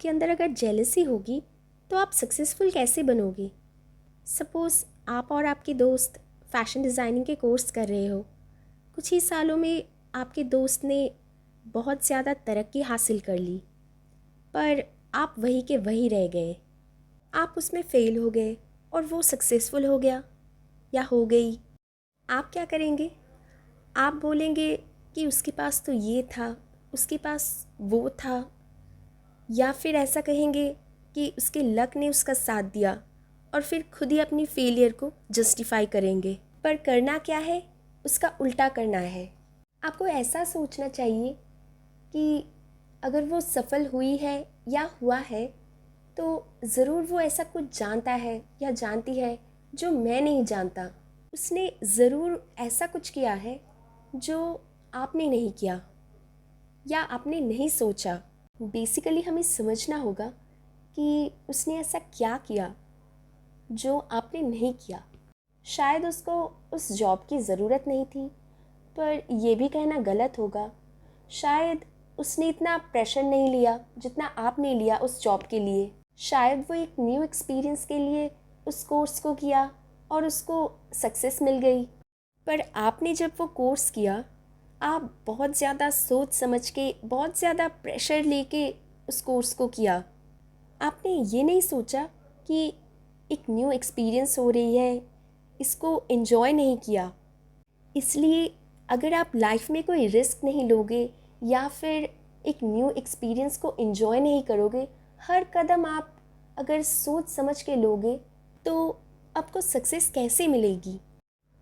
आपके अंदर अगर जेलसी होगी तो आप सक्सेसफुल कैसे बनोगे? सपोज़ आप और आपके दोस्त फ़ैशन डिज़ाइनिंग के कोर्स कर रहे हो। कुछ ही सालों में आपके दोस्त ने बहुत ज़्यादा तरक्की हासिल कर ली, पर आप वहीं के वहीं रह गए। आप उसमें फ़ेल हो गए और वो सक्सेसफुल हो गया या हो गई। आप क्या करेंगे? आप बोलेंगे कि उसके पास तो ये था, उसके पास वो था, या फिर ऐसा कहेंगे कि उसके लक ने उसका साथ दिया और फिर खुद ही अपनी फेलियर को जस्टिफाई करेंगे। पर करना क्या है? उसका उल्टा करना है। आपको ऐसा सोचना चाहिए कि अगर वो सफल हुई है या हुआ है तो ज़रूर वो ऐसा कुछ जानता है या जानती है जो मैं नहीं जानता। उसने ज़रूर ऐसा कुछ किया है जो आपने नहीं किया या आपने नहीं सोचा। बेसिकली हमें समझना होगा कि उसने ऐसा क्या किया जो आपने नहीं किया। शायद उसको उस जॉब की ज़रूरत नहीं थी, पर यह भी कहना गलत होगा। शायद उसने इतना प्रेशर नहीं लिया जितना आपने लिया उस जॉब के लिए। शायद वो एक न्यू एक्सपीरियंस के लिए उस कोर्स को किया और उसको सक्सेस मिल गई। पर आपने जब वो कोर्स किया, आप बहुत ज़्यादा सोच समझ के, बहुत ज़्यादा प्रेशर लेके उस कोर्स को किया। आपने ये नहीं सोचा कि एक न्यू एक्सपीरियंस हो रही है, इसको एंजॉय नहीं किया। इसलिए अगर आप लाइफ में कोई रिस्क नहीं लोगे या फिर एक न्यू एक्सपीरियंस को एंजॉय नहीं करोगे, हर कदम आप अगर सोच समझ के लोगे तो आपको सक्सेस कैसे मिलेगी?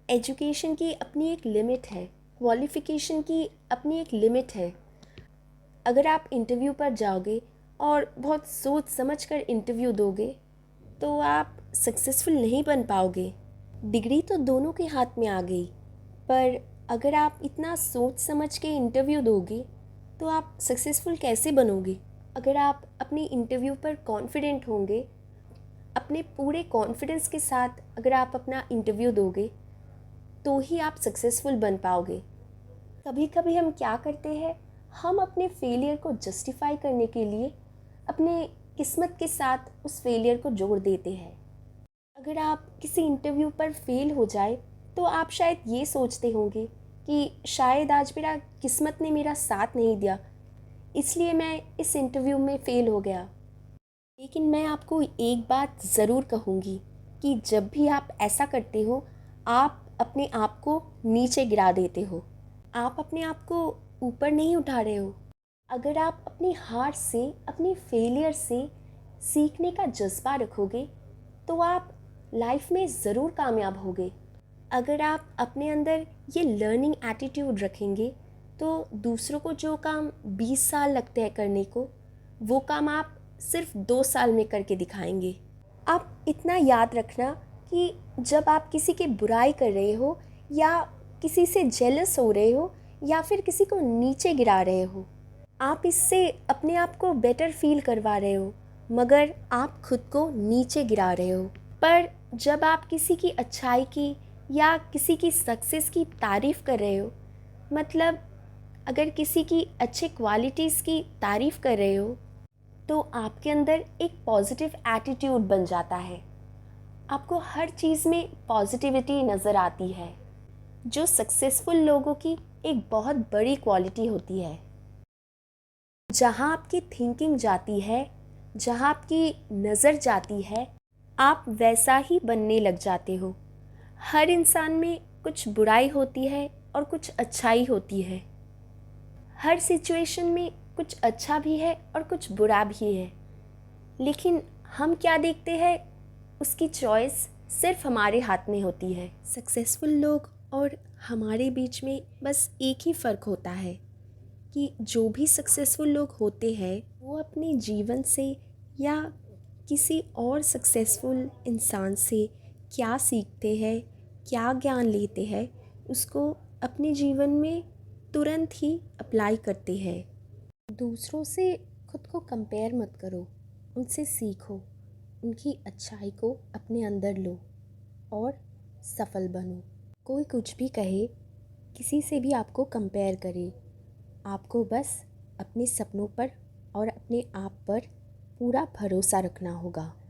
एजुकेशन की अपनी एक लिमिट है, क्वालिफ़िकेशन की अपनी एक लिमिट है। अगर आप इंटरव्यू पर जाओगे और बहुत सोच समझ कर इंटरव्यू दोगे तो आप सक्सेसफुल नहीं बन पाओगे। डिग्री तो दोनों के हाथ में आ गई, पर अगर आप इतना सोच समझ के इंटरव्यू दोगे तो आप सक्सेसफुल कैसे बनोगे? अगर आप अपनी इंटरव्यू पर कॉन्फिडेंट होंगे, अपने पूरे कॉन्फिडेंस के साथ अगर आप अपना इंटरव्यू दोगे तो ही आप सक्सेसफुल बन पाओगे। कभी कभी हम क्या करते हैं, हम अपने फेलियर को जस्टिफाई करने के लिए अपने किस्मत के साथ उस फेलियर को जोड़ देते हैं। अगर आप किसी इंटरव्यू पर फेल हो जाए तो आप शायद ये सोचते होंगे कि शायद आज मेरा किस्मत ने मेरा साथ नहीं दिया, इसलिए मैं इस इंटरव्यू में फ़ेल हो गया। लेकिन मैं आपको एक बात ज़रूर कहूँगी कि जब भी आप ऐसा करते हो, आप अपने आप को नीचे गिरा देते हो। आप अपने आप को ऊपर नहीं उठा रहे हो। अगर आप अपनी हार से, अपनी फेलियर से सीखने का जज्बा रखोगे तो आप लाइफ में ज़रूर कामयाब होगे। अगर आप अपने अंदर ये लर्निंग एटीट्यूड रखेंगे तो दूसरों को जो काम 20 साल लगते हैं करने को, वो काम आप सिर्फ 2 साल में करके दिखाएंगे। आप इतना याद रखना कि जब आप किसी की बुराई कर रहे हो या किसी से जेलस हो रहे हो या फिर किसी को नीचे गिरा रहे हो, आप इससे अपने आप को बेटर फील करवा रहे हो, मगर आप खुद को नीचे गिरा रहे हो। पर जब आप किसी की अच्छाई की या किसी की सक्सेस की तारीफ़ कर रहे हो, मतलब अगर किसी की अच्छे क्वालिटीज़ की तारीफ़ कर रहे हो तो आपके अंदर एक पॉजिटिव एटीट्यूड बन जाता है। आपको हर चीज़ में पॉजिटिविटी नज़र आती है, जो सक्सेसफुल लोगों की एक बहुत बड़ी क्वालिटी होती है। जहाँ आपकी थिंकिंग जाती है, जहाँ आपकी नज़र जाती है, आप वैसा ही बनने लग जाते हो। हर इंसान में कुछ बुराई होती है और कुछ अच्छाई होती है। हर सिचुएशन में कुछ अच्छा भी है और कुछ बुरा भी है, लेकिन हम क्या देखते हैं, उसकी चॉइस सिर्फ हमारे हाथ में होती है। सक्सेसफुल लोग और हमारे बीच में बस एक ही फ़र्क होता है कि जो भी सक्सेसफुल लोग होते हैं वो अपने जीवन से या किसी और सक्सेसफुल इंसान से क्या सीखते हैं, क्या ज्ञान लेते हैं, उसको अपने जीवन में तुरंत ही अप्लाई करते हैं। दूसरों से खुद को कंपेयर मत करो, उनसे सीखो, उनकी अच्छाई को अपने अंदर लो और सफल बनो। कोई कुछ भी कहे, किसी से भी आपको कंपेयर करे, आपको बस अपने सपनों पर और अपने आप पर पूरा भरोसा रखना होगा।